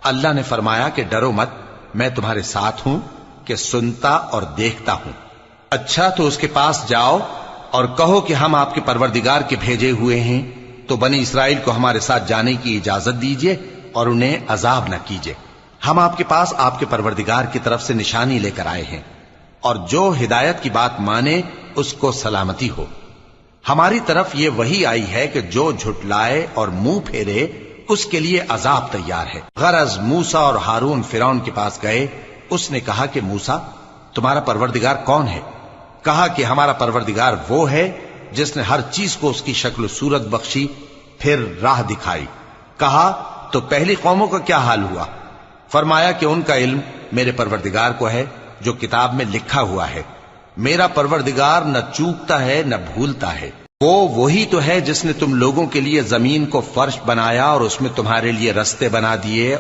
اللہ نے فرمایا کہ ڈرو مت، میں تمہارے ساتھ ہوں کہ سنتا اور دیکھتا ہوں۔ اچھا تو اس کے پاس جاؤ اور کہو کہ ہم آپ کے پروردگار کے بھیجے ہوئے ہیں، تو بنی اسرائیل کو ہمارے ساتھ جانے کی اجازت دیجیے اور انہیں عذاب نہ کیجیے۔ ہم آپ کے پاس آپ کے پروردگار کی طرف سے نشانی لے کر آئے ہیں، اور جو ہدایت کی بات مانے اس کو سلامتی ہو۔ ہماری طرف یہ وحی آئی ہے کہ جو جھٹلائے اور منہ پھیرے اس کے لیے عذاب تیار ہے۔ غرض موسیٰ اور ہارون فرعون کے پاس گئے، اس نے کہا کہ موسیٰ تمہارا پروردگار کون ہے؟ کہا کہ ہمارا پروردگار وہ ہے جس نے ہر چیز کو اس کی شکل و صورت بخشی، پھر راہ دکھائی۔ کہا تو پہلی قوموں کا کیا حال ہوا؟ فرمایا کہ ان کا علم میرے پروردگار کو ہے جو کتاب میں لکھا ہوا ہے۔ میرا پروردگار نہ چوکتا ہے نہ بھولتا ہے۔ وہ وہی تو ہے جس نے تم لوگوں کے لیے زمین کو فرش بنایا اور اس میں تمہارے لیے رستے بنا دیے